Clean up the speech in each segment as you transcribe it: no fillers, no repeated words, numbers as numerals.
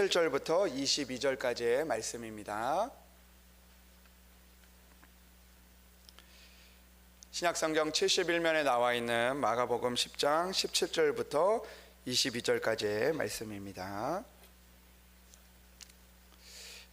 1절부터 22절까지의 말씀입니다. 신약성경 71면에 나와 있는 마가복음 10장 17절부터 22절까지의 말씀입니다.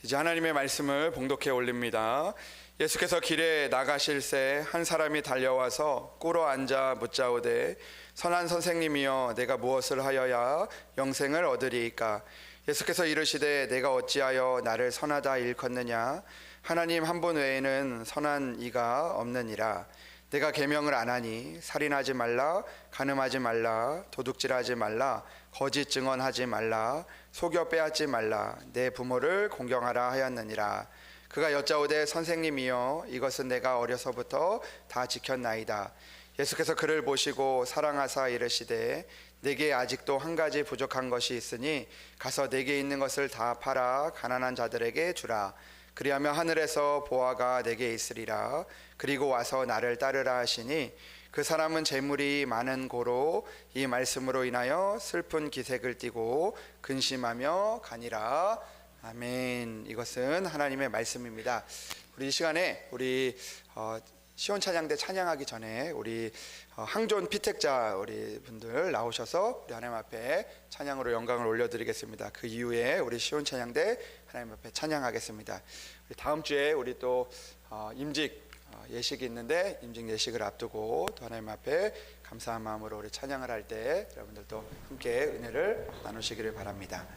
이제 하나님의 말씀을 봉독해 올립니다. 예수께서 길에 나가실새 한 사람이 달려와서 꿇어 앉아 묻자오되 선한 선생님이여 내가 무엇을 하여야 영생을 얻으리이까? 예수께서 이르시되 내가 어찌하여 나를 선하다 일컫느냐? 하나님 한 분 외에는 선한 이가 없느니라. 내가 계명을 안 하니 살인하지 말라, 간음하지 말라, 도둑질하지 말라, 거짓 증언하지 말라, 속여 빼앗지 말라, 내 부모를 공경하라 하였느니라. 그가 여짜오되 선생님이여 이것은 내가 어려서부터 다 지켰나이다. 예수께서 그를 보시고 사랑하사 이르시되 내게 아직도 한 가지 부족한 것이 있으니 가서 내게 있는 것을 다 팔아 가난한 자들에게 주라. 그리하면 하늘에서 보화가 내게 있으리라. 그리고 와서 나를 따르라 하시니 그 사람은 재물이 많은 고로 이 말씀으로 인하여 슬픈 기색을 띠고 근심하며 가니라. 아멘. 이것은 하나님의 말씀입니다. 우리 이 시간에 우리 시온 찬양대 찬양하기 전에 우리 항존 피택자 우리 분들 나오셔서 우리 하나님 앞에 찬양으로 영광을 올려드리겠습니다. 그 이후에 우리 시온 찬양대 하나님 앞에 찬양하겠습니다. 우리 다음 주에 우리 또 임직 예식이 있는데 임직 예식을 앞두고 또 하나님 앞에 감사한 마음으로 우리 찬양을 할 때 여러분들도 함께 은혜를 나누시기를 바랍니다.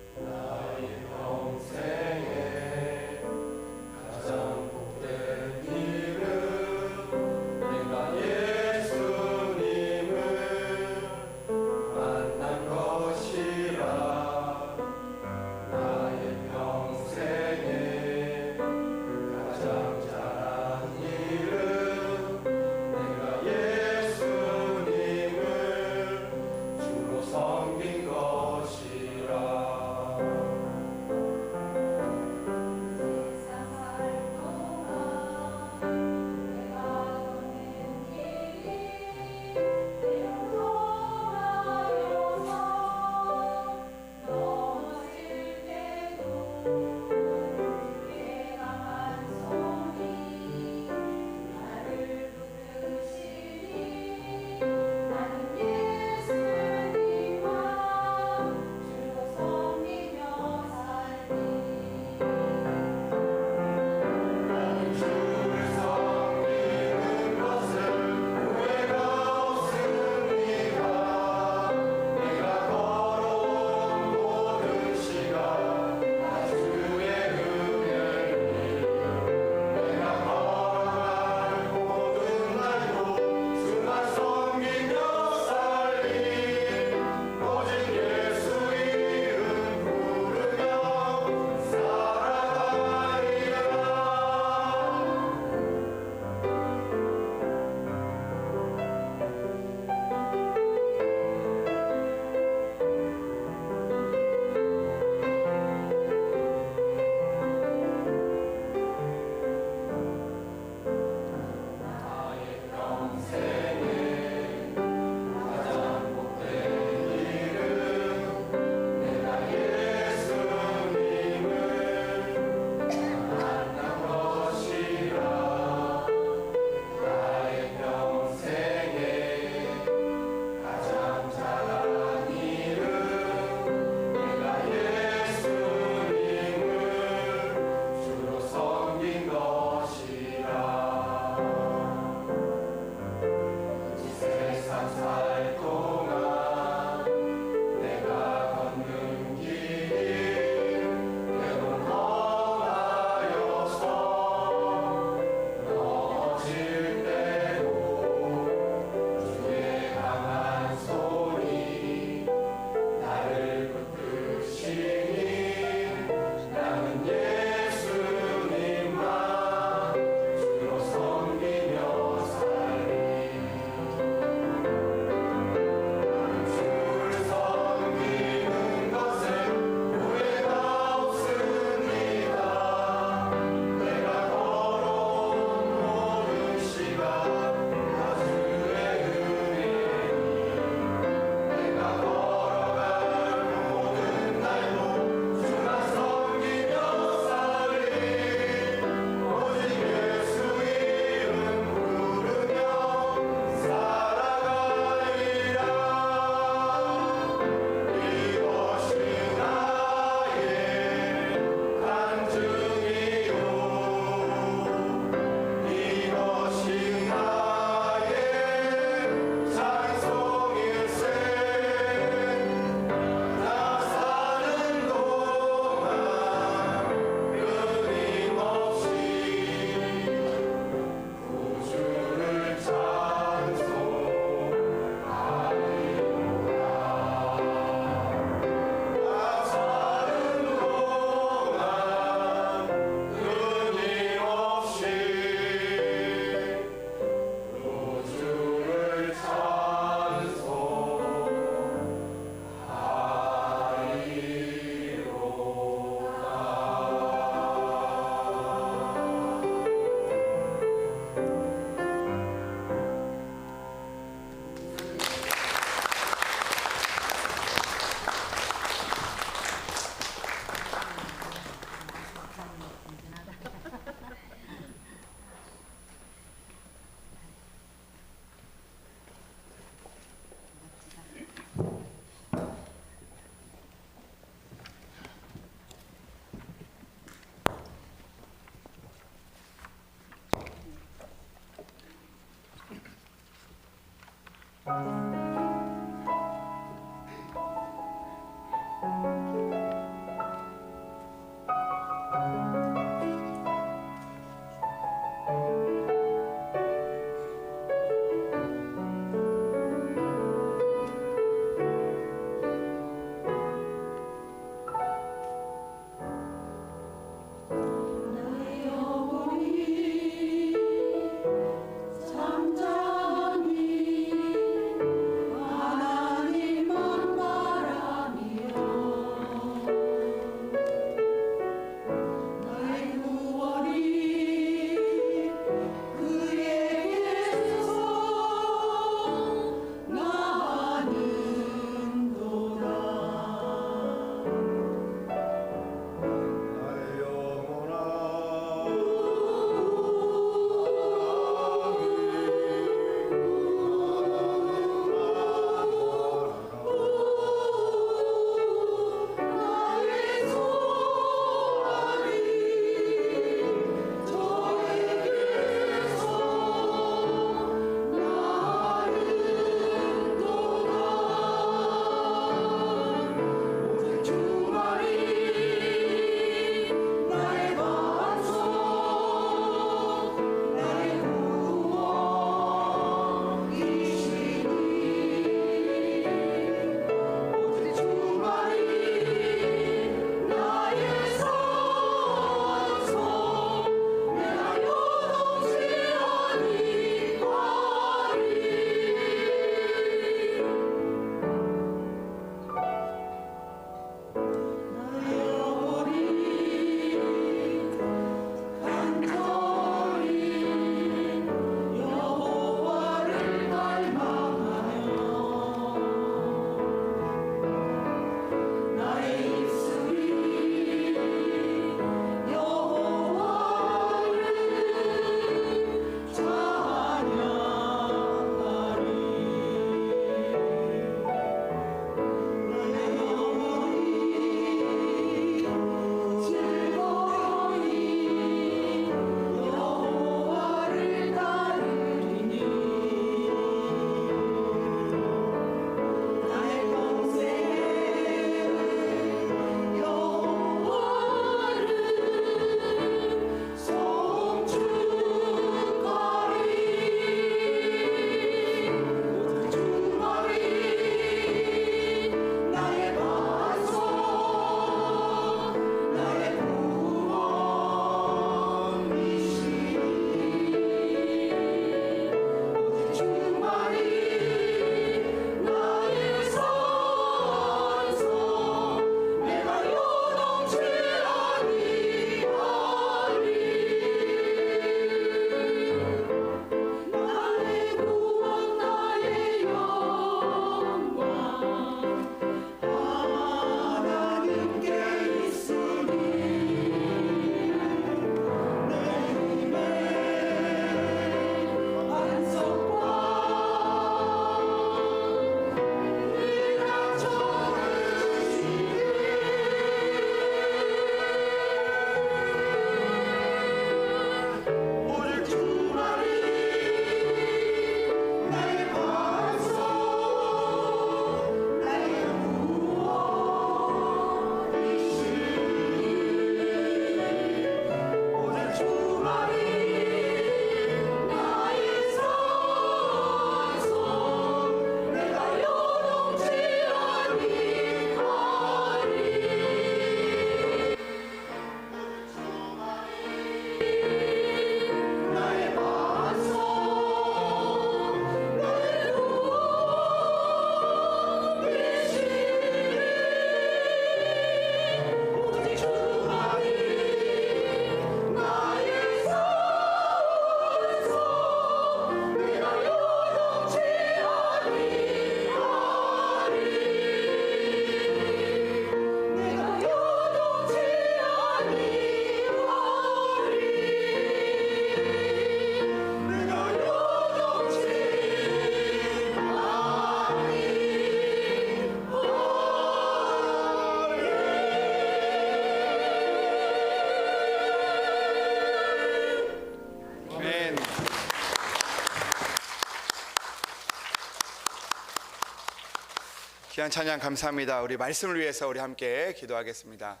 귀한 찬양 감사합니다. 우리 말씀을 위해서 우리 함께 기도하겠습니다.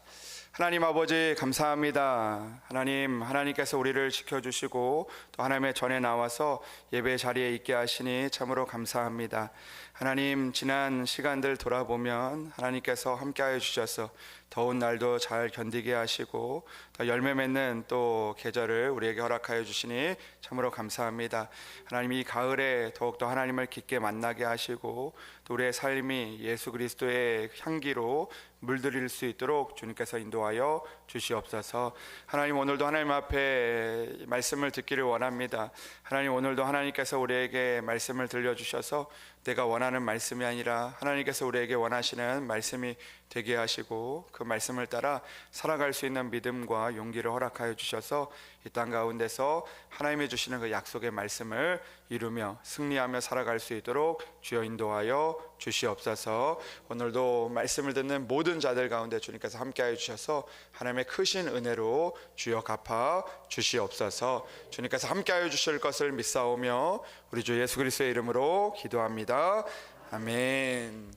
하나님 아버지 감사합니다. 하나님께서 우리를 지켜주시고 또 하나님의 전에 나와서 예배 자리에 있게 하시니 참으로 감사합니다. 하나님, 지난 시간들 돌아보면 하나님께서 함께하여 주셔서 더운 날도 잘 견디게 하시고 또 열매 맺는 또 계절을 우리에게 허락하여 주시니 참으로 감사합니다. 하나님, 이 가을에 더욱더 하나님을 깊게 만나게 하시고 또 우리의 삶이 예수 그리스도의 향기로 물들일 수 있도록 주님께서 인도하여 주시옵소서. 하나님, 오늘도 하나님 앞에 말씀을 듣기를 원합니다. 하나님, 오늘도 하나님께서 우리에게 말씀을 들려주셔서 내가 원하는 말씀이 아니라 하나님께서 우리에게 원하시는 말씀이 되게 하시고 그 말씀을 따라 살아갈 수 있는 믿음과 용기를 허락하여 주셔서 이 땅 가운데서 하나님이 주시는 그 약속의 말씀을 이루며 승리하며 살아갈 수 있도록 주여 인도하여 주시옵소서. 오늘도 말씀을 듣는 모든 자들 가운데 주님께서 함께하여 주셔서 하나님의 크신 은혜로 주여 갚아 주시옵소서. 주님께서 함께하여 주실 것을 믿사오며 우리 주 예수 그리스도의 이름으로 기도합니다. 아멘.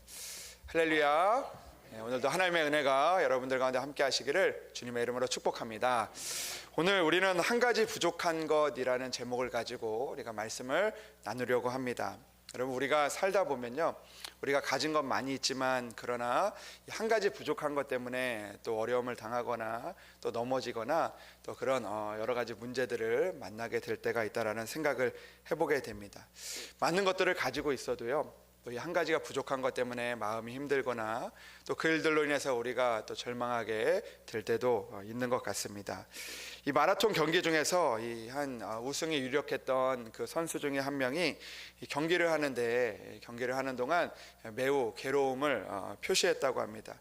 할렐루야. 오늘도 하나님의 은혜가 여러분들 가운데 함께 하시기를 주님의 이름으로 축복합니다. 오늘 우리는 한 가지 부족한 것이라는 제목을 가지고 우리가 말씀을 나누려고 합니다. 여러분, 우리가 살다 보면요, 우리가 가진 것 많이 있지만 그러나 한 가지 부족한 것 때문에 또 어려움을 당하거나 또 넘어지거나 또 그런 여러 가지 문제들을 만나게 될 때가 있다라는 생각을 해보게 됩니다. 많은 것들을 가지고 있어도요, 또 이 한 가지가 부족한 것 때문에 마음이 힘들거나 또 그 일들로 인해서 우리가 또 절망하게 될 때도 있는 것 같습니다. 이 마라톤 경기 중에서 이 한 우승에 유력했던 그 선수 중에 한 명이 이 경기를 하는 동안 매우 괴로움을 표시했다고 합니다.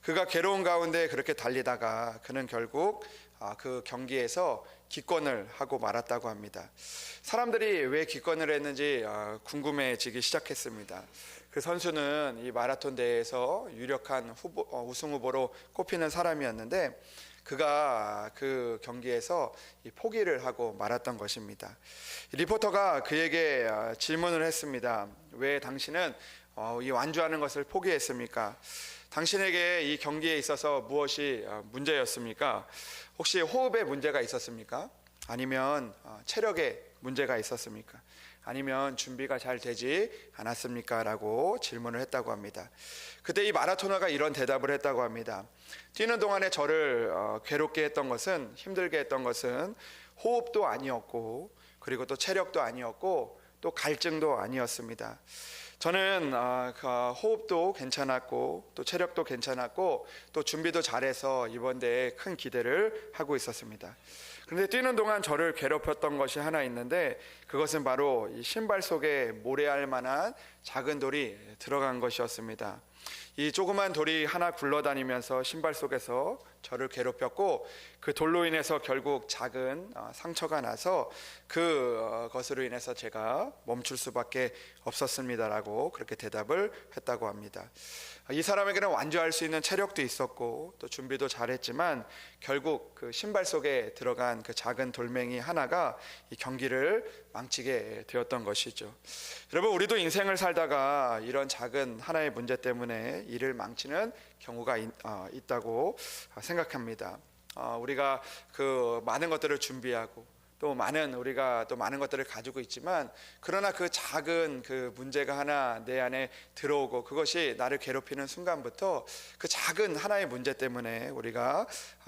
그가 괴로운 가운데 그렇게 달리다가 그는 결국 그 경기에서 기권을 하고 말았다고 합니다. 사람들이 왜 기권을 했는지 궁금해지기 시작했습니다. 그 선수는 이 마라톤 대회에서 유력한 우승 후보로 꼽히는 사람이었는데 그가 그 경기에서 포기를 하고 말았던 것입니다. 리포터가 그에게 질문을 했습니다. 왜 당신은 이 완주하는 것을 포기했습니까? 당신에게 이 경기에 있어서 무엇이 문제였습니까? 혹시 호흡에 문제가 있었습니까? 아니면 체력에 문제가 있었습니까? 아니면 준비가 잘 되지 않았습니까? 라고 질문을 했다고 합니다. 그때 이 마라토너가 이런 대답을 했다고 합니다. 뛰는 동안에 저를 괴롭게 했던 것은, 힘들게 했던 것은 호흡도 아니었고 그리고 또 체력도 아니었고 또 갈증도 아니었습니다. 저는 호흡도 괜찮았고 또 체력도 괜찮았고 또 준비도 잘해서 이번 대회에 큰 기대를 하고 있었습니다. 그런데 뛰는 동안 저를 괴롭혔던 것이 하나 있는데 그것은 바로 이 신발 속에 모래알 만한 작은 돌이 들어간 것이었습니다. 이 조그만 돌이 하나 굴러다니면서 신발 속에서 저를 괴롭혔고 그 돌로 인해서 결국 작은 상처가 나서 그것으로 인해서 제가 멈출 수밖에 없었습니다라고 그렇게 대답을 했다고 합니다. 이 사람에게는 완주할 수 있는 체력도 있었고 또 준비도 잘했지만 결국 그 신발 속에 들어간 그 작은 돌멩이 하나가 이 경기를 망치게 되었던 것이죠. 여러분, 우리도 인생을 살다가 이런 작은 하나의 문제 때문에 일을 망치는 경우가 있다고 생각합니다. 우리가 그 많은 것들을 준비하고 우리가 또 많은 것들을 가지고 있지만 그러나 그 작은 그 문제가 하나 내 안에 들어오고 그것이 나를 괴롭히는 순간부터 그 작은 하나의 문제 때문에 우리가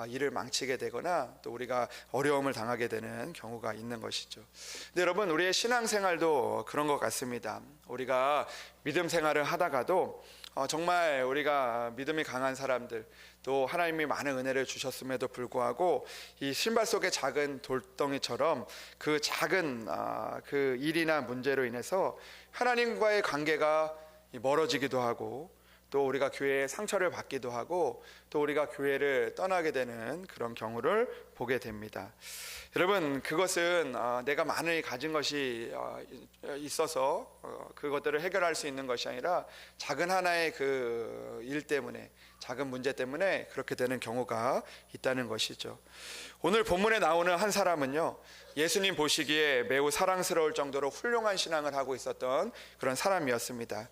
일을 망치게 되거나 또 우리가 어려움을 당하게 되는 경우가 있는 것이죠. 근데 여러분, 우리의 신앙생활도 그런 것 같습니다. 우리가 믿음 생활을 하다가도 정말 우리가 믿음이 강한 사람들 또 하나님이 많은 은혜를 주셨음에도 불구하고 이 신발 속의 작은 돌덩이처럼 그 작은 그 일이나 문제로 인해서 하나님과의 관계가 멀어지기도 하고 또 우리가 교회에 상처를 받기도 하고 또 우리가 교회를 떠나게 되는 그런 경우를 보게 됩니다. 여러분, 그것은 내가 많이 가진 것이 있어서 그것들을 해결할 수 있는 것이 아니라 작은 하나의 그 일 때문에, 작은 문제 때문에 그렇게 되는 경우가 있다는 것이죠. 오늘 본문에 나오는 한 사람은요, 예수님 보시기에 매우 사랑스러울 정도로 훌륭한 신앙을 하고 있었던 그런 사람이었습니다.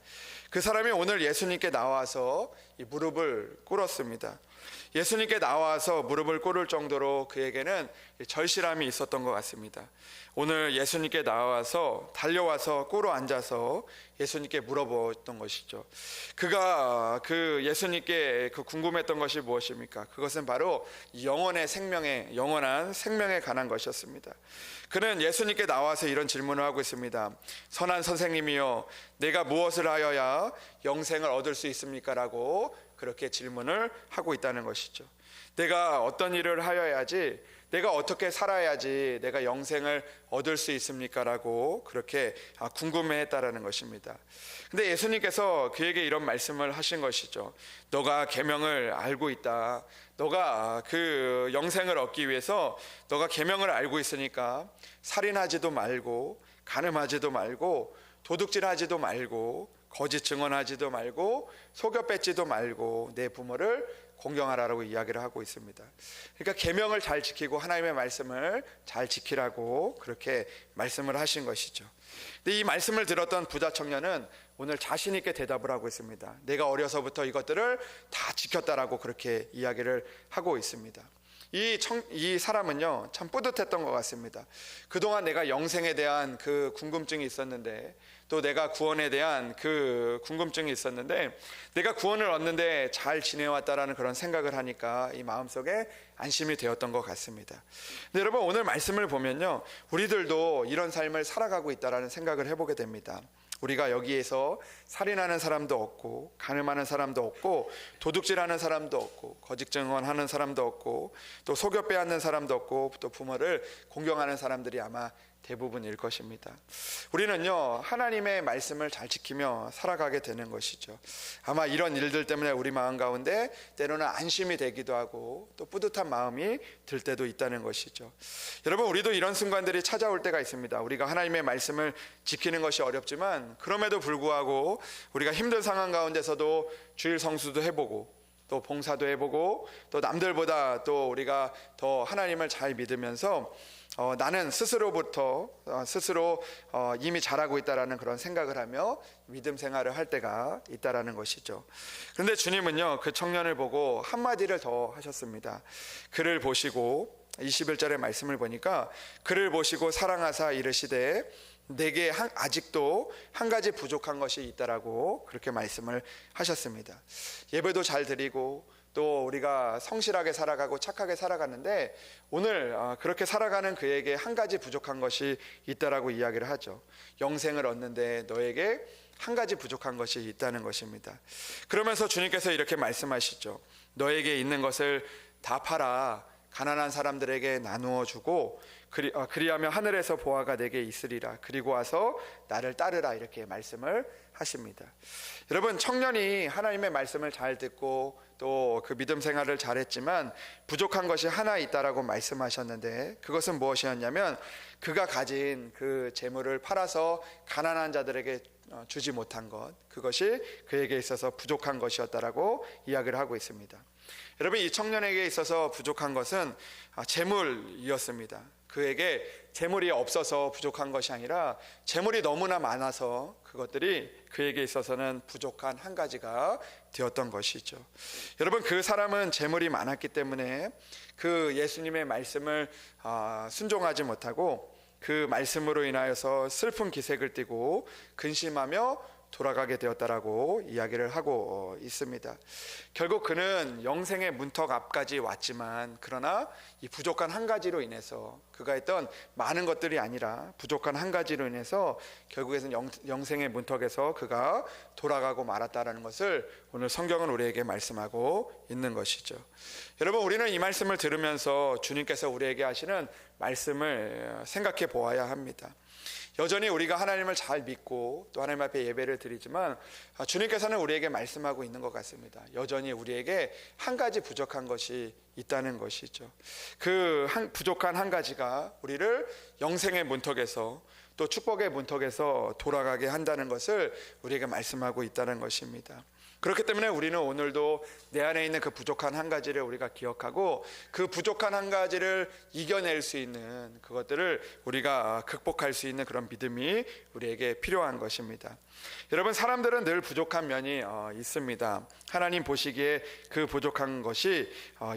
그 사람이 오늘 예수님께 나와서 이 무릎을 꿇었습니다. 예수님께 나와서 무릎을 꿇을 정도로 그에게는 절실함이 있었던 것 같습니다. 오늘 예수님께 나와서 달려와서 꿇어 앉아서 예수님께 물어보았던 것이죠. 그가 그 예수님께 그 궁금했던 것이 무엇입니까? 그것은 바로 영원한 생명에 관한 것이었습니다. 그는 예수님께 나와서 이런 질문을 하고 있습니다. 선한 선생님이여, 내가 무엇을 하여야 영생을 얻을 수 있습니까? 라고 그렇게 질문을 하고 있다는 것이죠. 내가 어떤 일을 하여야지, 내가 어떻게 살아야지 내가 영생을 얻을 수 있습니까? 라고 그렇게 궁금해했다라는 것입니다. 근데 예수님께서 그에게 이런 말씀을 하신 것이죠. 너가 계명을 알고 있다. 너가 그 영생을 얻기 위해서 너가 계명을 알고 있으니까 살인하지도 말고, 간음하지도 말고, 도둑질하지도 말고, 거짓 증언하지도 말고, 속여 뺏지도 말고 내 부모를 공경하라고 이야기를 하고 있습니다. 그러니까 계명을 잘 지키고 하나님의 말씀을 잘 지키라고 그렇게 말씀을 하신 것이죠. 근데 이 말씀을 들었던 부자 청년은 오늘 자신 있게 대답을 하고 있습니다. 내가 어려서부터 이것들을 다 지켰다라고 그렇게 이야기를 하고 있습니다. 이 사람은요, 참 뿌듯했던 것 같습니다. 그동안 내가 영생에 대한 그 궁금증이 있었는데, 또 내가 구원에 대한 그 궁금증이 있었는데, 내가 구원을 얻는데 잘 지내왔다라는 그런 생각을 하니까 이 마음속에 안심이 되었던 것 같습니다. 근데 여러분, 오늘 말씀을 보면요, 우리들도 이런 삶을 살아가고 있다라는 생각을 해보게 됩니다. 우리가 여기에서 살인하는 사람도 없고, 간음하는 사람도 없고, 도둑질하는 사람도 없고, 거짓 증언하는 사람도 없고, 또 속여 빼앗는 사람도 없고, 또 부모를 공경하는 사람들이 아마 대부분일 것입니다. 우리는요, 하나님의 말씀을 잘 지키며 살아가게 되는 것이죠. 아마 이런 일들 때문에 우리 마음 가운데 때로는 안심이 되기도 하고 또 뿌듯한 마음이 들 때도 있다는 것이죠. 여러분, 우리도 이런 순간들이 찾아올 때가 있습니다. 우리가 하나님의 말씀을 지키는 것이 어렵지만 그럼에도 불구하고 우리가 힘든 상황 가운데서도 주일 성수도 해보고, 또 봉사도 해보고, 또 남들보다 또 우리가 더 하나님을 잘 믿으면서 나는 스스로 이미 잘하고 있다라는 그런 생각을 하며 믿음 생활을 할 때가 있다라는 것이죠. 그런데 주님은요, 그 청년을 보고 한마디를 더 하셨습니다. 그를 보시고 21절의 말씀을 보니까 그를 보시고 사랑하사 이르시되 내게 아직도 한 가지 부족한 것이 있다라고 그렇게 말씀을 하셨습니다. 예배도 잘 드리고 또 우리가 성실하게 살아가고 착하게 살아가는데 오늘 그렇게 살아가는 그에게 한 가지 부족한 것이 있다라고 이야기를 하죠. 영생을 얻는데 너에게 한 가지 부족한 것이 있다는 것입니다. 그러면서 주님께서 이렇게 말씀하시죠. 너에게 있는 것을 다 팔아 가난한 사람들에게 나누어 주고 그리하면 하늘에서 보화가 내게 있으리라. 그리고 와서 나를 따르라. 이렇게 말씀을 하십니다. 여러분, 청년이 하나님의 말씀을 잘 듣고 또 그 믿음 생활을 잘했지만 부족한 것이 하나 있다라고 말씀하셨는데 그것은 무엇이었냐면 그가 가진 그 재물을 팔아서 가난한 자들에게 주지 못한 것, 그것이 그에게 있어서 부족한 것이었다라고 이야기를 하고 있습니다. 여러분, 이 청년에게 있어서 부족한 것은 재물이었습니다. 그에게 재물이 없어서 부족한 것이 아니라 재물이 너무나 많아서 그것들이 그에게 있어서는 부족한 한 가지가 되었던 것이죠. 여러분, 그 사람은 재물이 많았기 때문에 그 예수님의 말씀을 순종하지 못하고 그 말씀으로 인하여서 슬픈 기색을 띠고 근심하며 돌아가게 되었다라고 이야기를 하고 있습니다. 결국 그는 영생의 문턱 앞까지 왔지만 그러나 이 부족한 한 가지로 인해서 그가 했던 많은 것들이 아니라 부족한 한 가지로 인해서 결국에는 영생의 문턱에서 그가 돌아가고 말았다라는 것을 오늘 성경은 우리에게 말씀하고 있는 것이죠. 여러분, 우리는 이 말씀을 들으면서 주님께서 우리에게 하시는 말씀을 생각해 보아야 합니다. 여전히 우리가 하나님을 잘 믿고 또 하나님 앞에 예배를 드리지만 주님께서는 우리에게 말씀하고 있는 것 같습니다. 여전히 우리에게 한 가지 부족한 것이 있다는 것이죠. 그 부족한 한 가지가 우리를 영생의 문턱에서 또 축복의 문턱에서 돌아가게 한다는 것을 우리에게 말씀하고 있다는 것입니다. 그렇기 때문에 우리는 오늘도 내 안에 있는 그 부족한 한 가지를 우리가 기억하고 그 부족한 한 가지를 이겨낼 수 있는 그것들을 우리가 극복할 수 있는 그런 믿음이 우리에게 필요한 것입니다. 여러분, 사람들은 늘 부족한 면이 있습니다. 하나님 보시기에 그 부족한 것이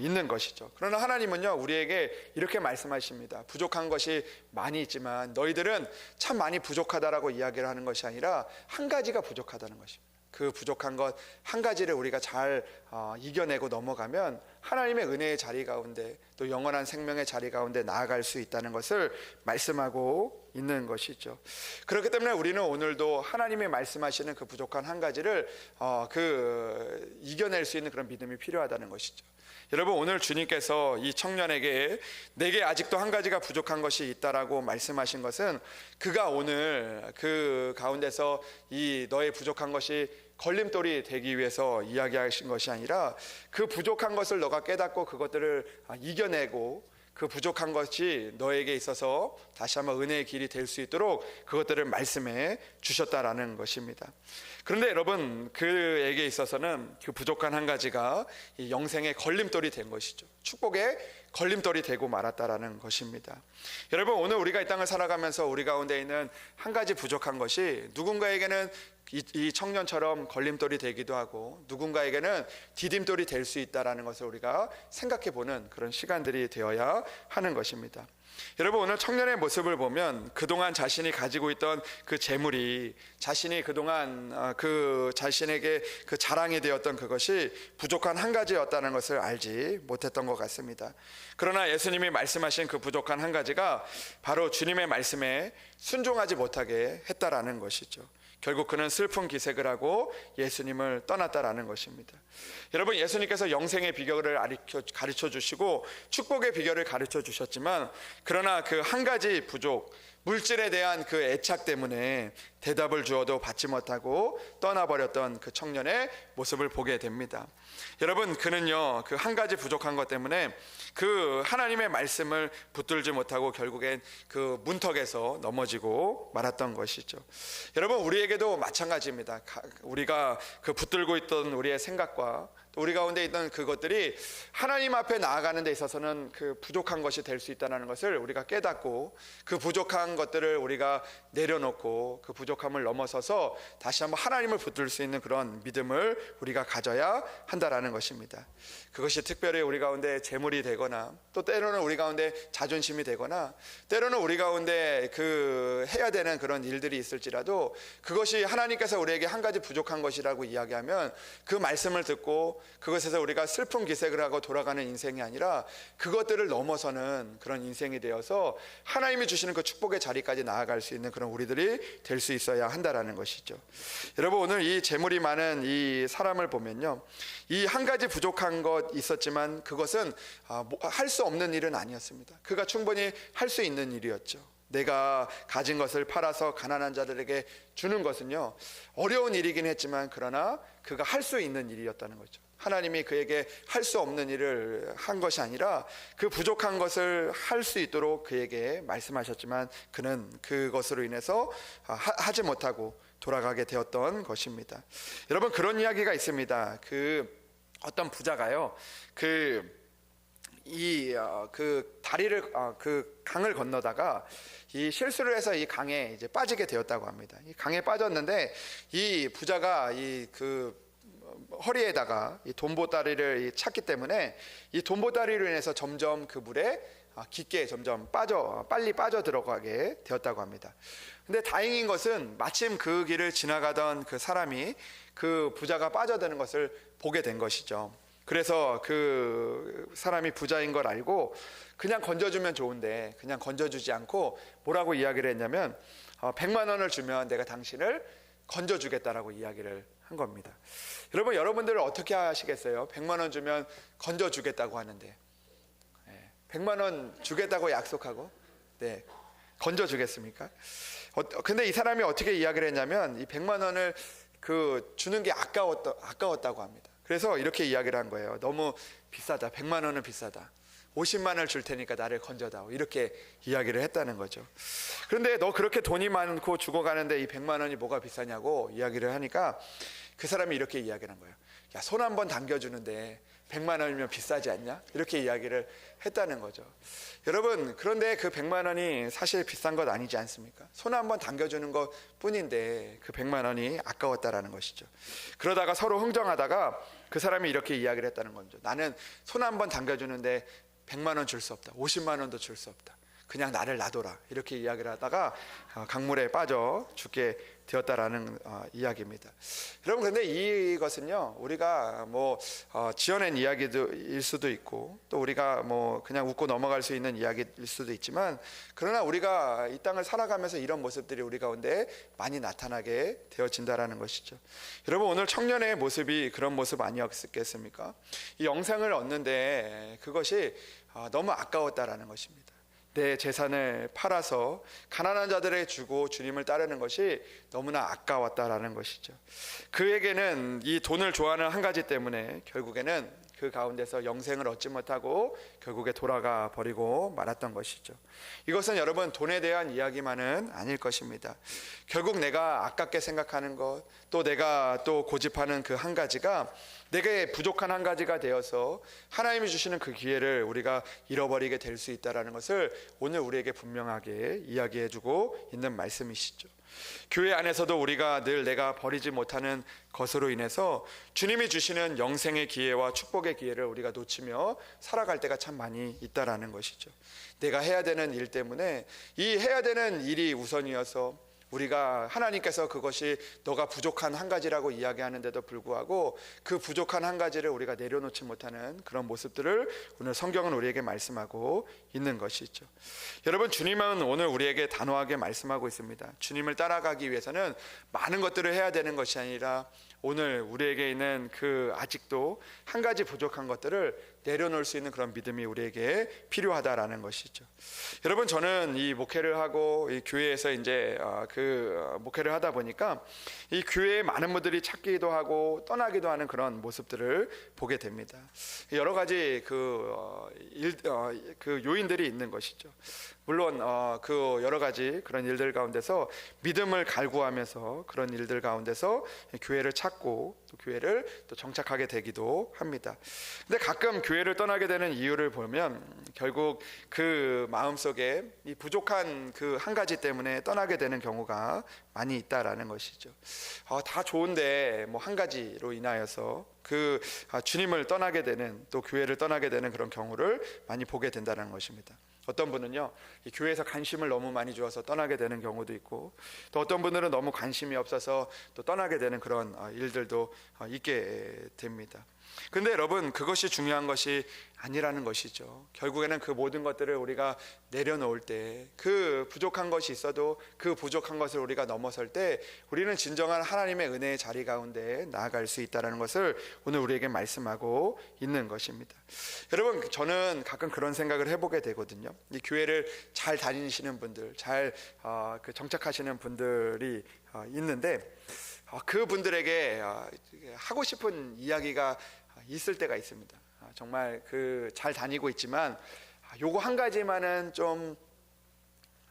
있는 것이죠. 그러나 하나님은요, 우리에게 이렇게 말씀하십니다. 부족한 것이 많이 있지만 너희들은 참 많이 부족하다라고 이야기를 하는 것이 아니라 한 가지가 부족하다는 것입니다. 그 부족한 것 한 가지를 우리가 잘 이겨내고 넘어가면 하나님의 은혜의 자리 가운데 또 영원한 생명의 자리 가운데 나아갈 수 있다는 것을 말씀하고 있는 것이죠. 그렇기 때문에 우리는 오늘도 하나님이 말씀하시는 그 부족한 한 가지를 이겨낼 수 있는 그런 믿음이 필요하다는 것이죠. 여러분, 오늘 주님께서 이 청년에게 내게 아직도 한 가지가 부족한 것이 있다라고 말씀하신 것은 그가 오늘 그 가운데서 이 너의 부족한 것이 걸림돌이 되기 위해서 이야기하신 것이 아니라 그 부족한 것을 너가 깨닫고 그것들을 이겨내고 그 부족한 것이 너에게 있어서 다시 한번 은혜의 길이 될 수 있도록 그것들을 말씀해 주셨다라는 것입니다. 그런데 여러분, 그에게 있어서는 그 부족한 한 가지가 이 영생의 걸림돌이 된 것이죠. 축복의 걸림돌이 되고 말았다라는 것입니다. 여러분, 오늘 우리가 이 땅을 살아가면서 우리 가운데 있는 한 가지 부족한 것이 누군가에게는 이 청년처럼 걸림돌이 되기도 하고 누군가에게는 디딤돌이 될 수 있다라는 것을 우리가 생각해 보는 그런 시간들이 되어야 하는 것입니다. 여러분, 오늘 청년의 모습을 보면 그동안 자신이 가지고 있던 그 재물이 자신이 그동안 그 자신에게 그 자랑이 되었던 그것이 부족한 한 가지였다는 것을 알지 못했던 것 같습니다. 그러나 예수님이 말씀하신 그 부족한 한 가지가 바로 주님의 말씀에 순종하지 못하게 했다라는 것이죠. 결국 그는 슬픈 기색을 하고 예수님을 떠났다라는 것입니다. 여러분, 예수님께서 영생의 비결을 가르쳐 주시고 축복의 비결을 가르쳐 주셨지만 그러나 그 한 가지 부족, 물질에 대한 그 애착 때문에 대답을 주어도 받지 못하고 떠나버렸던 그 청년의 모습을 보게 됩니다. 여러분, 그는요, 그 한 가지 부족한 것 때문에 그 하나님의 말씀을 붙들지 못하고 결국엔 그 문턱에서 넘어지고 말았던 것이죠. 여러분, 우리에게도 마찬가지입니다. 우리가 그 붙들고 있던 우리의 생각과 또 우리 가운데 있던 그것들이 하나님 앞에 나아가는 데 있어서는 그 부족한 것이 될 수 있다는 것을 우리가 깨닫고 그 부족한 것들을 우리가 내려놓고 그 부족함을 넘어서서 다시 한번 하나님을 붙들 수 있는 그런 믿음을 우리가 가져야 한다라는 것입니다. 그것이 특별히 우리 가운데 재물이 되거나 또 때로는 우리 가운데 자존심이 되거나 때로는 우리 가운데 그 해야 되는 그런 일들이 있을지라도 그것이 하나님께서 우리에게 한 가지 부족한 것이라고 이야기하면 그 말씀을 듣고 그것에서 우리가 슬픈 기색을 하고 돌아가는 인생이 아니라 그것들을 넘어서는 그런 인생이 되어서 하나님이 주시는 그 축복의 자리까지 나아갈 수 있는 그런 우리들이 될 수 있어야 한다라는 것이죠. 여러분, 오늘 이 재물이 많은 이 사람을 보면요, 이 한 가지 부족한 것 있었지만 그것은 할 수 없는 일은 아니었습니다. 그가 충분히 할 수 있는 일이었죠. 내가 가진 것을 팔아서 가난한 자들에게 주는 것은요, 어려운 일이긴 했지만 그러나 그가 할 수 있는 일이었다는 거죠. 하나님이 그에게 할 수 없는 일을 한 것이 아니라 그 부족한 것을 할 수 있도록 그에게 말씀하셨지만 그는 그것으로 인해서 하지 못하고 돌아가게 되었던 것입니다. 여러분, 그런 이야기가 있습니다. 그 어떤 부자가요, 그 다리를 그 강을 건너다가 이 실수를 해서 이 강에 이제 빠지게 되었다고 합니다. 이 강에 빠졌는데 이 부자가 그 허리에다가 이 돈보다리를 찾기 때문에 이 돈보다리로 인해서 점점 그 물에 깊게 점점 빨리 빠져 들어가게 되었다고 합니다. 근데 다행인 것은 마침 그 길을 지나가던 그 사람이 그 부자가 빠져드는 것을 보게 된 것이죠. 그래서 그 사람이 부자인 걸 알고 그냥 건져주면 좋은데 그냥 건져주지 않고 뭐라고 이야기를 했냐면 100만 원을 주면 내가 당신을 건져주겠다라고 이야기를 한 겁니다. 여러분, 여러분들은 어떻게 하시겠어요? 100만 원 주면 건져주겠다고 하는데 100만 원 주겠다고 약속하고 건져주겠습니까? 근데 이 사람이 어떻게 이야기를 했냐면 이 100만 원을 주는 게 아까웠다고 합니다. 그래서 이렇게 이야기를 한 거예요. 너무 비싸다. 100만 원은 비싸다. 50만 원을 줄 테니까 나를 건져다오. 이렇게 이야기를 했다는 거죠. 그런데 너 그렇게 돈이 많고 죽어가는데 이 100만 원이 뭐가 비싸냐고 이야기를 하니까 그 사람이 이렇게 이야기를 한 거예요. 야, 손 한 번 당겨주는데 100만 원이면 비싸지 않냐? 이렇게 이야기를 했다는 거죠. 여러분, 그런데 그 100만 원이 사실 비싼 것 아니지 않습니까? 손 한 번 당겨주는 것 뿐인데 그 100만 원이 아까웠다라는 것이죠. 그러다가 서로 흥정하다가 그 사람이 이렇게 이야기를 했다는 거죠. 나는 손 한 번 당겨주는데 100만 원 줄 수 없다. 50만 원도 줄 수 없다. 그냥 나를 놔둬라. 이렇게 이야기를 하다가 강물에 빠져 죽게 되었다라는 이야기입니다. 여러분, 근데 이것은요, 우리가 지어낸 이야기일 수도 있고 또 우리가 그냥 웃고 넘어갈 수 있는 이야기일 수도 있지만, 그러나 우리가 이 땅을 살아가면서 이런 모습들이 우리 가운데 많이 나타나게 되어진다라는 것이죠. 여러분, 오늘 청년의 모습이 그런 모습 아니었겠습니까? 이 영생을 얻는데 그것이 너무 아까웠다라는 것입니다. 내 재산을 팔아서 가난한 자들에게 주고 주님을 따르는 것이 너무나 아까웠다라는 것이죠. 그에게는 이 돈을 좋아하는 한 가지 때문에 결국에는 그 가운데서 영생을 얻지 못하고 결국에 돌아가 버리고 말았던 것이죠. 이것은 여러분 돈에 대한 이야기만은 아닐 것입니다. 결국 내가 아깝게 생각하는 것, 또 내가 또 고집하는 그 한 가지가 내게 부족한 한 가지가 되어서 하나님이 주시는 그 기회를 우리가 잃어버리게 될 수 있다는 것을 오늘 우리에게 분명하게 이야기해주고 있는 말씀이시죠. 교회 안에서도 우리가 늘 내가 버리지 못하는 것으로 인해서 주님이 주시는 영생의 기회와 축복의 기회를 우리가 놓치며 살아갈 때가 참 많이 있다라는 것이죠. 내가 해야 되는 일 때문에 이 해야 되는 일이 우선이어서 우리가 하나님께서 그것이 너가 부족한 한 가지라고 이야기하는데도 불구하고 그 부족한 한 가지를 우리가 내려놓지 못하는 그런 모습들을 오늘 성경은 우리에게 말씀하고 있는 것이죠. 여러분, 주님은 오늘 우리에게 단호하게 말씀하고 있습니다. 주님을 따라가기 위해서는 많은 것들을 해야 되는 것이 아니라 오늘 우리에게 있는 그 아직도 한 가지 부족한 것들을 내려놓을 수 있는 그런 믿음이 우리에게 필요하다라는 것이죠. 여러분, 저는 이 목회를 하고 이 교회에서 이제 목회를 하다 보니까 이 교회에 많은 분들이 찾기도 하고 떠나기도 하는 그런 모습들을 보게 됩니다. 여러 가지 요인들이 있는 것이죠. 물론 그 여러 가지 그런 일들 가운데서 믿음을 갈구하면서 그런 일들 가운데서 교회를 찾고 또 교회를 또 정착하게 되기도 합니다. 근데 가끔 교회를 떠나게 되는 이유를 보면 결국 그 마음속에 이 부족한 그 한 가지 때문에 떠나게 되는 경우가 많이 있다라는 것이죠. 다 좋은데 한 가지로 인하여서 주님을 떠나게 되는, 또 교회를 떠나게 되는 그런 경우를 많이 보게 된다는 것입니다. 어떤 분은요, 이 교회에서 관심을 너무 많이 주어서 떠나게 되는 경우도 있고, 또 어떤 분들은 너무 관심이 없어서 또 떠나게 되는 그런 일들도 있게 됩니다. 근데 여러분, 그것이 중요한 것이 아니라는 것이죠. 결국에는 그 모든 것들을 우리가 내려놓을 때, 그 부족한 것이 있어도 그 부족한 것을 우리가 넘어설 때 우리는 진정한 하나님의 은혜의 자리 가운데 나아갈 수 있다는 것을 오늘 우리에게 말씀하고 있는 것입니다. 여러분, 저는 가끔 그런 생각을 해보게 되거든요. 이 교회를 잘 다니시는 분들, 잘 정착하시는 분들이 있는데 그분들에게 하고 싶은 이야기가 있을 때가 있습니다. 정말 잘 다니고 있지만 요거 한 가지만은 좀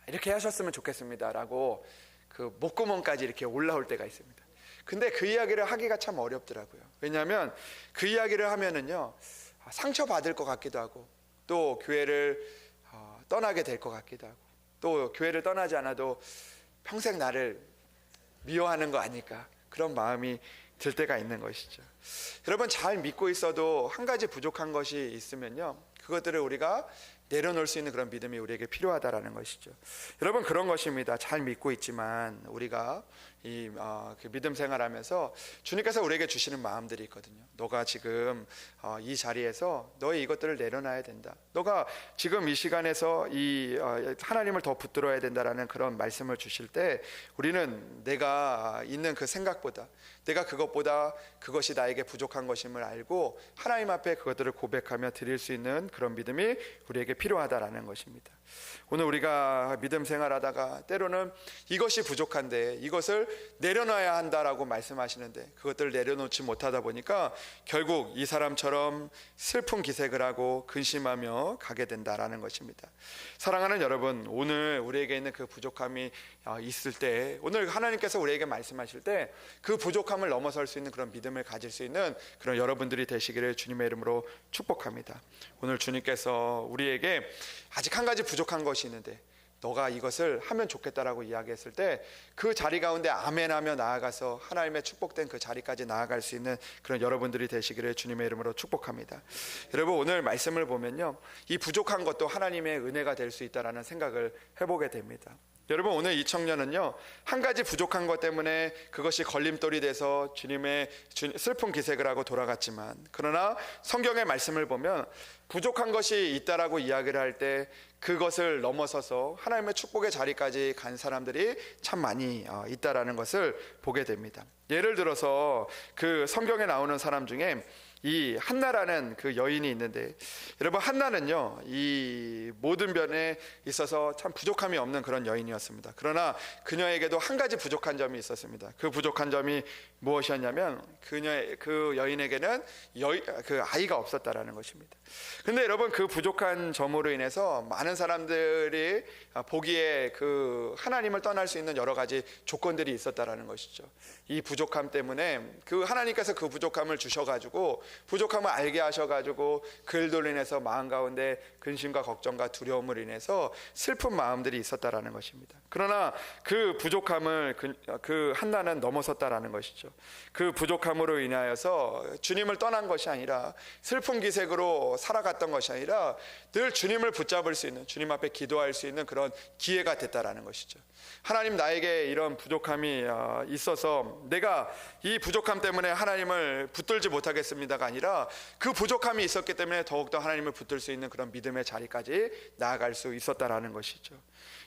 이렇게 하셨으면 좋겠습니다라고 그 목구멍까지 이렇게 올라올 때가 있습니다. 근데 그 이야기를 하기가 참 어렵더라고요. 왜냐하면 그 이야기를 하면은요, 상처받을 것 같기도 하고, 또 교회를 떠나게 될 것 같기도 하고, 또 교회를 떠나지 않아도 평생 나를 미워하는 거 아닐까, 그런 마음이 들 때가 있는 것이죠. 여러분, 잘 믿고 있어도 한 가지 부족한 것이 있으면요, 그것들을 우리가 내려놓을 수 있는 그런 믿음이 우리에게 필요하다라는 것이죠. 여러분, 그런 것입니다. 잘 믿고 있지만 우리가 그 믿음 생활하면서 주님께서 우리에게 주시는 마음들이 있거든요. 너가 지금 이 자리에서 너의 이것들을 내려놔야 된다. 너가 지금 이 시간에서 하나님을 더 붙들어야 된다라는 그런 말씀을 주실 때 우리는 내가 있는 그 생각보다, 내가 그것보다 그것이 나에게 부족한 것임을 알고 하나님 앞에 그것들을 고백하며 드릴 수 있는 그런 믿음이 우리에게 필요하다라는 것입니다. 오늘 우리가 믿음 생활하다가 때로는 이것이 부족한데 이것을 내려놔야 한다라고 말씀하시는데 그것들을 내려놓지 못하다 보니까 결국 이 사람처럼 슬픈 기색을 하고 근심하며 가게 된다라는 것입니다. 사랑하는 여러분, 오늘 우리에게 있는 그 부족함이 있을 때, 오늘 하나님께서 우리에게 말씀하실 때 그 부족함을 넘어설 수 있는 그런 믿음을 가질 수 있는 그런 여러분들이 되시기를 주님의 이름으로 축복합니다. 오늘 주님께서 우리에게 아직 한 가지 부족한 것이 있는데 너가 이것을 하면 좋겠다라고 이야기했을 때 그 자리 가운데 아멘하며 나아가서 하나님의 축복된 그 자리까지 나아갈 수 있는 그런 여러분들이 되시기를 주님의 이름으로 축복합니다. 여러분, 오늘 말씀을 보면요, 이 부족한 것도 하나님의 은혜가 될 수 있다라는 생각을 해보게 됩니다. 여러분, 오늘 이 청년은요, 한 가지 부족한 것 때문에 그것이 걸림돌이 돼서 주님의 슬픈 기색을 하고 돌아갔지만, 그러나 성경의 말씀을 보면 부족한 것이 있다라고 이야기를 할 때 그것을 넘어서서 하나님의 축복의 자리까지 간 사람들이 참 많이 있다라는 것을 보게 됩니다. 예를 들어서 그 성경에 나오는 사람 중에 이 한나라는 그 여인이 있는데, 여러분, 한나는요 이 모든 면에 있어서 참 부족함이 없는 그런 여인이었습니다. 그러나 그녀에게도 한 가지 부족한 점이 있었습니다. 그 부족한 점이 무엇이었냐면 그 여인에게는 그 아이가 없었다라는 것입니다. 근데 여러분, 그 부족한 점으로 인해서 많은 사람들이 보기에 그 하나님을 떠날 수 있는 여러 가지 조건들이 있었다라는 것이죠. 이 부족함 때문에 그 하나님께서 그 부족함을 주셔가지고 부족함을 알게 하셔가지고 그들로 인해서 마음 가운데 근심과 걱정과 두려움을 인해서 슬픈 마음들이 있었다라는 것입니다. 그러나 그 부족함을 그 한나는 넘어섰다라는 것이죠. 그 부족함으로 인하여서 주님을 떠난 것이 아니라 슬픈 기색으로 살아갔던 것이 아니라 늘 주님을 붙잡을 수 있는, 주님 앞에 기도할 수 있는 그런 기회가 됐다라는 것이죠. 하나님, 나에게 이런 부족함이 있어서 내가 이 부족함 때문에 하나님을 붙들지 못하겠습니다가 아니라 그 부족함이 있었기 때문에 더욱더 하나님을 붙들 수 있는 그런 믿음의 자리까지 나아갈 수 있었다라는 것이죠.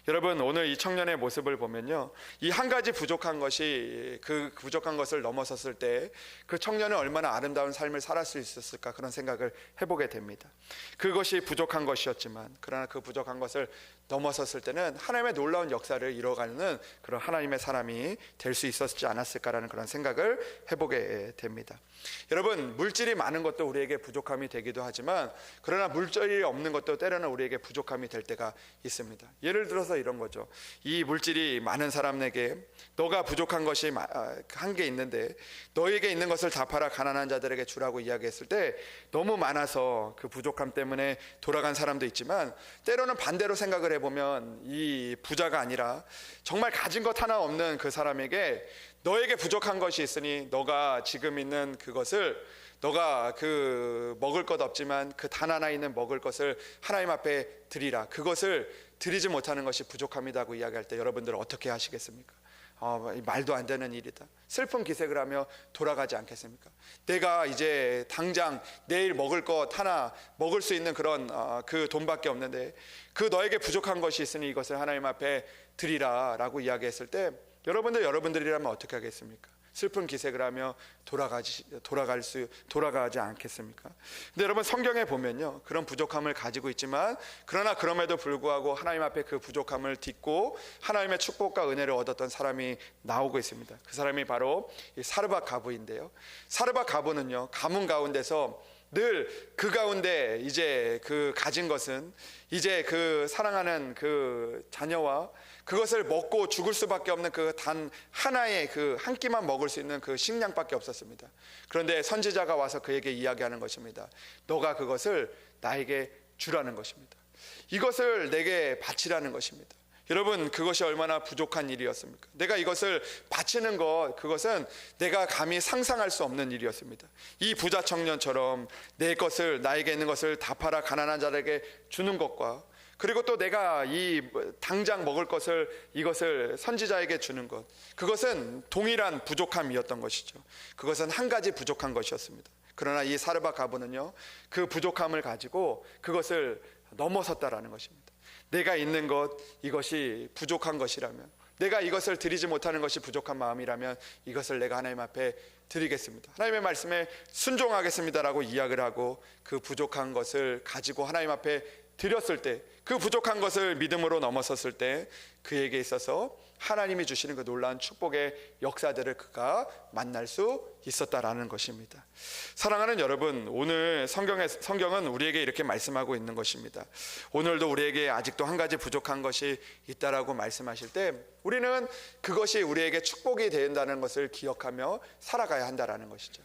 여러분, 오늘 이 청년의 모습을 보면요, 이 한 가지 부족한 것이 그 부족한 것을 넘어섰을 때 그 청년은 얼마나 아름다운 삶을 살았을 수 있었을까, 그런 생각을 해보게 됩니다. 그것이 부족한 것이었지만 그러나 그 부족한 것을 넘어섰을 때는 하나님의 놀라운 역사를 이뤄가는 그런 하나님의 사람이 될 수 있었지 않았을까라는 그런 생각을 해보게 됩니다. 여러분, 물질이 많은 것도 우리에게 부족함이 되기도 하지만 그러나 물질이 없는 것도 때로는 우리에게 부족함이 될 때가 있습니다. 예를 들어서 이런 거죠. 이 물질이 많은 사람에게 너가 부족한 것이 한 게 있는데 너에게 있는 것을 다 팔아 가난한 자들에게 주라고 이야기했을 때 너무 많아서 그 부족함 때문에 돌아간 사람도 있지만, 때로는 반대로 생각을 해보면 이 부자가 아니라 정말 가진 것 하나 없는 그 사람에게 너에게 부족한 것이 있으니 너가 지금 있는 그것을, 너가 그 먹을 것 없지만 그 단 하나 있는 먹을 것을 하나님 앞에 드리라. 그것을 드리지 못하는 것이 부족함이라고 이야기할 때 여러분들 어떻게 하시겠습니까? 말도 안 되는 일이다. 슬픈 기색을 하며 돌아가지 않겠습니까? 내가 이제 당장 내일 먹을 것 하나 먹을 수 있는 그런 그 돈밖에 없는데 그 너에게 부족한 것이 있으니 이것을 하나님 앞에 드리라 라고 이야기했을 때 여러분들이라면 어떻게 하겠습니까? 슬픈 기색을 하며 돌아가지 않겠습니까? 근데 여러분, 성경에 보면요, 그런 부족함을 가지고 있지만 그러나 그럼에도 불구하고 하나님 앞에 그 부족함을 딛고 하나님의 축복과 은혜를 얻었던 사람이 나오고 있습니다. 그 사람이 바로 이 사르밧 가부인데요, 사르밧 가부는요, 가문 가운데서 늘 그 가운데 이제 그 가진 것은 이제 그 사랑하는 그 자녀와 그것을 먹고 죽을 수밖에 없는 그 단 하나의 그 한 끼만 먹을 수 있는 그 식량밖에 없었습니다. 그런데 선지자가 와서 그에게 이야기하는 것입니다. 너가 그것을 나에게 주라는 것입니다. 이것을 내게 바치라는 것입니다. 여러분, 그것이 얼마나 부족한 일이었습니까? 내가 이것을 바치는 것, 그것은 내가 감히 상상할 수 없는 일이었습니다. 이 부자 청년처럼 내 것을, 나에게 있는 것을 다 팔아 가난한 자에게 주는 것과, 그리고 또 내가 이 당장 먹을 것을, 이것을 선지자에게 주는 것, 그것은 동일한 부족함이었던 것이죠. 그것은 한 가지 부족한 것이었습니다. 그러나 이 사르밧 가부는요, 그 부족함을 가지고 그것을 넘어섰다라는 것입니다. 내가 있는 것, 이것이 부족한 것이라면, 내가 이것을 드리지 못하는 것이 부족한 마음이라면 이것을 내가 하나님 앞에 드리겠습니다. 하나님의 말씀에 순종하겠습니다라고 이야기를 하고 그 부족한 것을 가지고 하나님 앞에 드렸을 때, 그 부족한 것을 믿음으로 넘어섰을 때 그에게 있어서 하나님이 주시는 그 놀라운 축복의 역사들을 그가 만날 수 있었다라는 것입니다. 사랑하는 여러분, 오늘 성경은 우리에게 이렇게 말씀하고 있는 것입니다. 오늘도 우리에게 아직도 한 가지 부족한 것이 있다라고 말씀하실 때 우리는 그것이 우리에게 축복이 된다는 것을 기억하며 살아가야 한다라는 것이죠.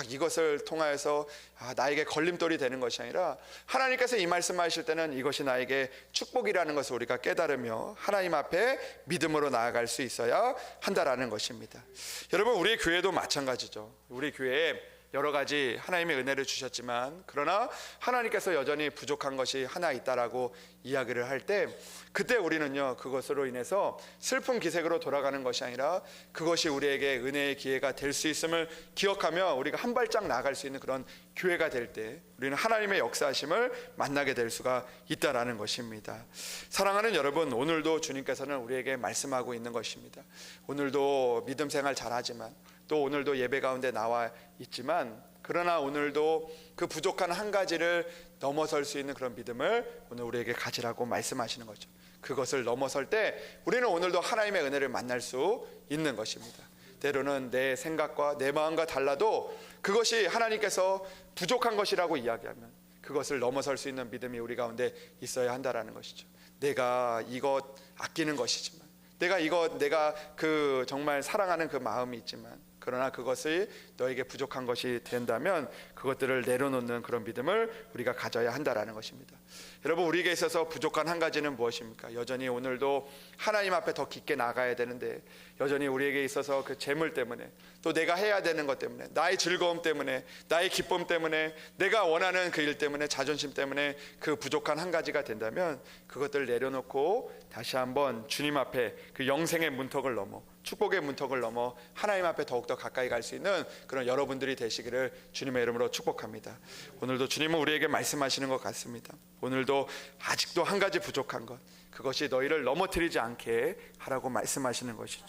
이것을 통하여서 나에게 걸림돌이 되는 것이 아니라 하나님께서 이 말씀하실 때는 이것이 나에게 축복이라는 것을 우리가 깨달으며 하나님 앞에 믿음으로 나아갈 수 있어야 한다라는 것입니다. 여러분, 우리 교회도 마찬가지죠. 우리 교회에 여러 가지 하나님의 은혜를 주셨지만 그러나 하나님께서 여전히 부족한 것이 하나 있다라고 이야기를 할 때 그때 우리는요, 그것으로 인해서 슬픈 기색으로 돌아가는 것이 아니라 그것이 우리에게 은혜의 기회가 될 수 있음을 기억하며 우리가 한 발짝 나아갈 수 있는 그런 교회가 될 때 우리는 하나님의 역사하심을 만나게 될 수가 있다라는 것입니다. 사랑하는 여러분, 오늘도 주님께서는 우리에게 말씀하고 있는 것입니다. 오늘도 믿음 생활 잘하지만 또 오늘도 예배 가운데 나와 있지만 그러나 오늘도 그 부족한 한 가지를 넘어설 수 있는 그런 믿음을 오늘 우리에게 가지라고 말씀하시는 거죠. 그것을 넘어설 때 우리는 오늘도 하나님의 은혜를 만날 수 있는 것입니다. 때로는 내 생각과 내 마음과 달라도 그것이 하나님께서 부족한 것이라고 이야기하면 그것을 넘어설 수 있는 믿음이 우리 가운데 있어야 한다라는 것이죠. 내가 이것 아끼는 것이지만 내가 그 정말 사랑하는 그 마음이 있지만 그러나 그것이 너에게 부족한 것이 된다면 그것들을 내려놓는 그런 믿음을 우리가 가져야 한다라는 것입니다. 여러분, 우리에게 있어서 부족한 한 가지는 무엇입니까? 여전히 오늘도 하나님 앞에 더 깊게 나가야 되는데 여전히 우리에게 있어서 그 재물 때문에 또 내가 해야 되는 것 때문에 나의 즐거움 때문에 나의 기쁨 때문에 내가 원하는 그 일 때문에 자존심 때문에 그 부족한 한 가지가 된다면 그것들을 내려놓고 다시 한번 주님 앞에 그 영생의 문턱을 넘어 축복의 문턱을 넘어 하나님 앞에 더욱더 가까이 갈 수 있는 그런 여러분들이 되시기를 주님의 이름으로 축복합니다. 오늘도 주님은 우리에게 말씀하시는 것 같습니다. 오늘도 아직도 한 가지 부족한 것, 그것이 너희를 넘어뜨리지 않게 하라고 말씀하시는 것이죠.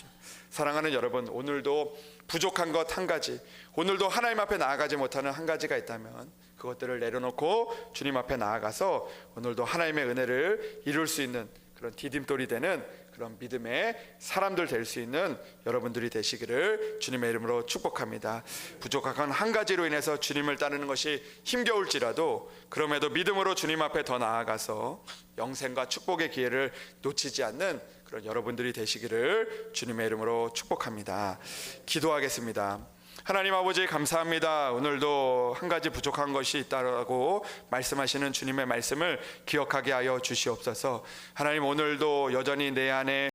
사랑하는 여러분, 오늘도 부족한 것 한 가지, 오늘도 하나님 앞에 나아가지 못하는 한 가지가 있다면 그것들을 내려놓고 주님 앞에 나아가서 오늘도 하나님의 은혜를 이룰 수 있는 그런 디딤돌이 되는 그런 믿음의 사람들 될 수 있는 여러분들이 되시기를 주님의 이름으로 축복합니다. 부족한 한 가지로 인해서 주님을 따르는 것이 힘겨울지라도 그럼에도 믿음으로 주님 앞에 더 나아가서 영생과 축복의 기회를 놓치지 않는 그런 여러분들이 되시기를 주님의 이름으로 축복합니다. 기도하겠습니다. 하나님 아버지, 감사합니다. 오늘도 한 가지 부족한 것이 있다고 말씀하시는 주님의 말씀을 기억하게 하여 주시옵소서. 하나님, 오늘도 여전히 내 안에